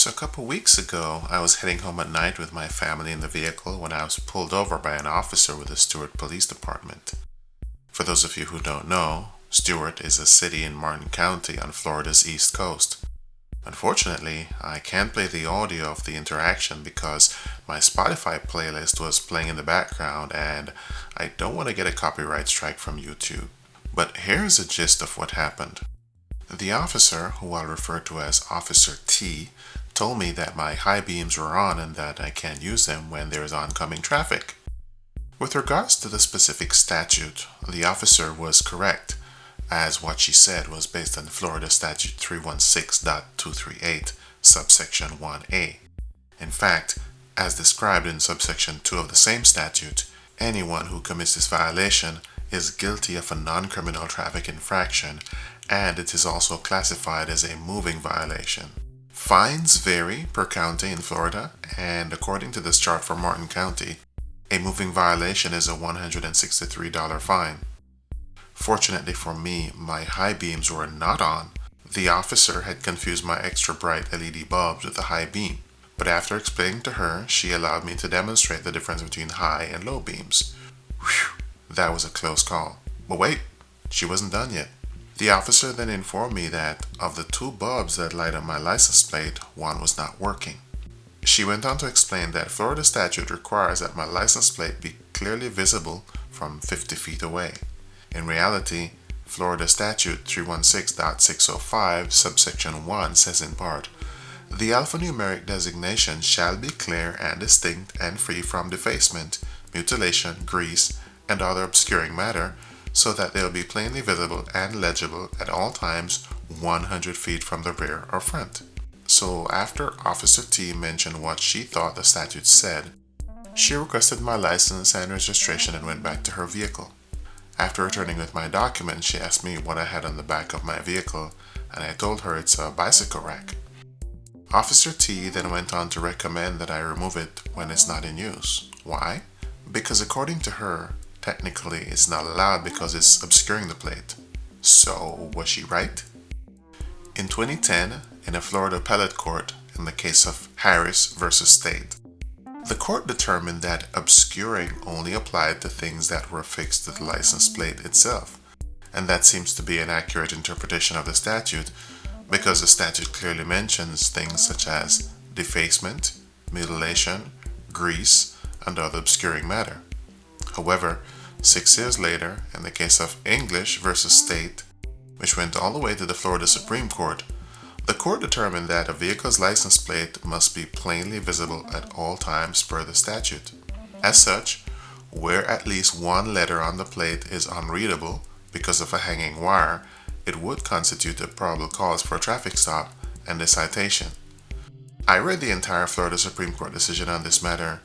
So a couple weeks ago, I was heading home at night with my family in the vehicle when I was pulled over by an officer with the Stewart Police Department. For those of you who don't know, Stewart is a city in Martin County on Florida's east coast. Unfortunately, I can't play the audio of the interaction because my Spotify playlist was playing in the background and I don't want to get a copyright strike from YouTube. But here's the gist of what happened. The officer, who I'll refer to as Officer T, told me that my high beams were on and that I can't use them when there is oncoming traffic. With regards to the specific statute, the officer was correct, as what she said was based on Florida Statute 316.238, subsection 1A. In fact, as described in subsection 2 of the same statute, anyone who commits this violation is guilty of a non-criminal traffic infraction, and it is also classified as a moving violation. Fines vary per county in Florida, and according to this chart for Martin County, a moving violation is a $163 fine. Fortunately for me, my high beams were not on. The officer had confused my extra bright LED bulbs with the high beam, but after explaining to her, she allowed me to demonstrate the difference between high and low beams. Whew, that was a close call. But wait, she wasn't done yet. The officer then informed me that of the two bulbs that light up my license plate, one was not working. She went on to explain that Florida statute requires that my license plate be clearly visible from 50 feet away. In reality, Florida statute 316.605 subsection 1 says in part, the alphanumeric designation shall be clear and distinct and free from defacement, mutilation, grease, and other obscuring matter, so that they will be plainly visible and legible at all times 100 feet from the rear or front. So after Officer T mentioned what she thought the statute said, she requested my license and registration and went back to her vehicle. After returning with my documents, she asked me what I had on the back of my vehicle, and I told her it's a bicycle rack. Officer T then went on to recommend that I remove it when it's not in use. Why? Because according to her, technically it's not allowed because it's obscuring the plate. So, was she right? In 2010, in a Florida appellate court, in the case of Harris versus State, the court determined that obscuring only applied to things that were affixed to the license plate itself. And that seems to be an accurate interpretation of the statute because the statute clearly mentions things such as defacement, mutilation, grease, and other obscuring matter. However, 6 years later, in the case of English versus State, which went all the way to the Florida Supreme Court, the court determined that a vehicle's license plate must be plainly visible at all times per the statute. As such, where at least one letter on the plate is unreadable because of a hanging wire, it would constitute a probable cause for a traffic stop and a citation. I read the entire Florida Supreme Court decision on this matter,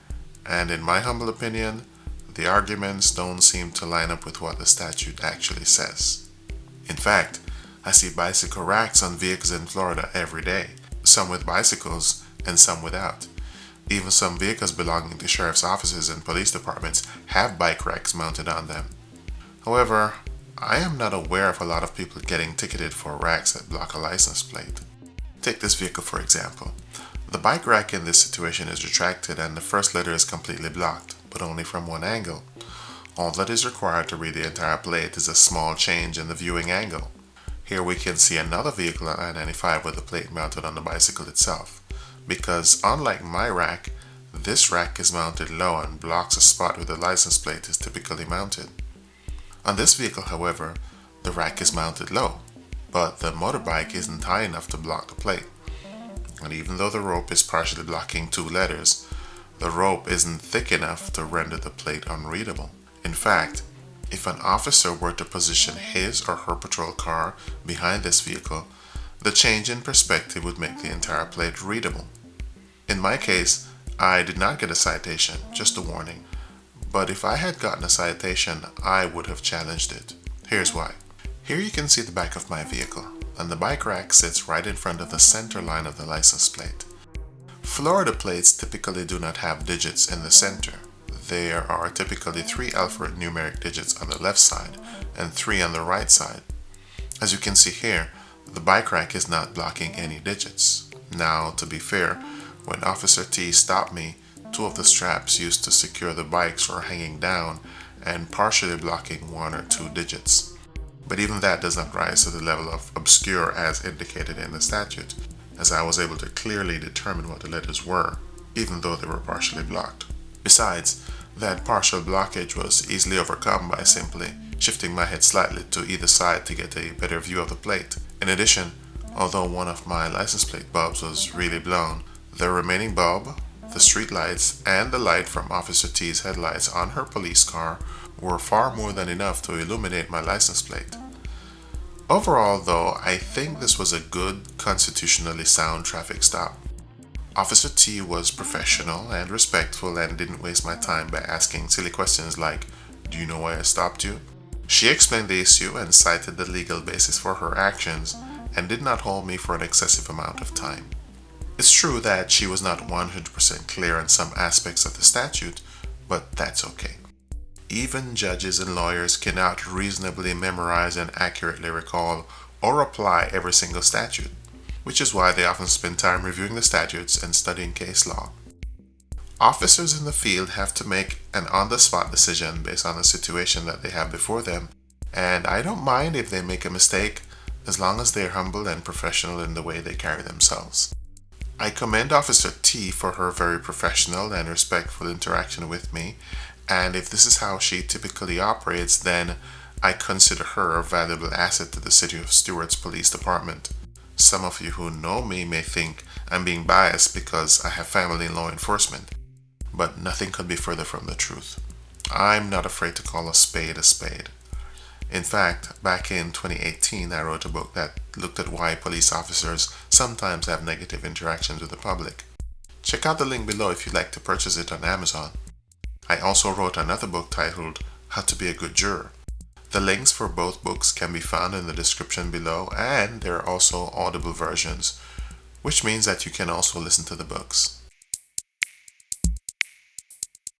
and in my humble opinion, the arguments don't seem to line up with what the statute actually says. In fact, I see bicycle racks on vehicles in Florida every day, some with bicycles and some without. Even some vehicles belonging to sheriff's offices and police departments have bike racks mounted on them. However, I am not aware of a lot of people getting ticketed for racks that block a license plate. Take this vehicle for example. The bike rack in this situation is retracted and the first letter is completely blocked, but only from one angle. All that is required to read the entire plate is a small change in the viewing angle. Here we can see another vehicle on I-95 with the plate mounted on the bicycle itself, because unlike my rack, this rack is mounted low and blocks a spot where the license plate is typically mounted. On this vehicle, however, the rack is mounted low, but the motorbike isn't high enough to block the plate. And even though the rope is partially blocking 2 letters, the rope isn't thick enough to render the plate unreadable. In fact, if an officer were to position his or her patrol car behind this vehicle, the change in perspective would make the entire plate readable. In my case, I did not get a citation, just a warning. But if I had gotten a citation, I would have challenged it. Here's why. Here you can see the back of my vehicle, and the bike rack sits right in front of the center line of the license plate. Florida plates typically do not have digits in the center. There are typically 3 alphanumeric digits on the left side and 3 on the right side. As you can see here, The bike rack is not blocking any digits. Now, to be fair, when Officer T stopped me, two of the straps used to secure the bikes were hanging down and partially blocking one or two digits. But even that does not rise to the level of obscure as indicated in the statute, as I was able to clearly determine what the letters were, even though they were partially blocked. Besides, that partial blockage was easily overcome by simply shifting my head slightly to either side to get a better view of the plate. In addition, although one of my license plate bulbs was really blown, the remaining bulb, the street lights, and the light from Officer T's headlights on her police car were far more than enough to illuminate my license plate. Overall, though, I think this was a good, constitutionally sound traffic stop. Officer T was professional and respectful and didn't waste my time by asking silly questions like, "Do you know why I stopped you?" She explained the issue and cited the legal basis for her actions and did not hold me for an excessive amount of time. It's true that she was not 100% clear on some aspects of the statute, but that's okay. Even judges and lawyers cannot reasonably memorize and accurately recall or apply every single statute, which is why they often spend time reviewing the statutes and studying case law. Officers in the field have to make an on-the-spot decision based on the situation that they have before them, and I don't mind if they make a mistake as long as they're humble and professional in the way they carry themselves. I commend Officer T for her very professional and respectful interaction with me, and if this is how she typically operates, then I consider her a valuable asset to the City of Stewart's Police Department. Some of you who know me may think I'm being biased because I have family in law enforcement, but nothing could be further from the truth. I'm not afraid to call a spade a spade. In fact, back in 2018, I wrote a book that looked at why police officers sometimes have negative interactions with the public. Check out the link below if you'd like to purchase it on Amazon. I also wrote another book titled How to Be a Good Juror. The links for both books can be found in the description below, and there are also audible versions, which means that you can also listen to the books.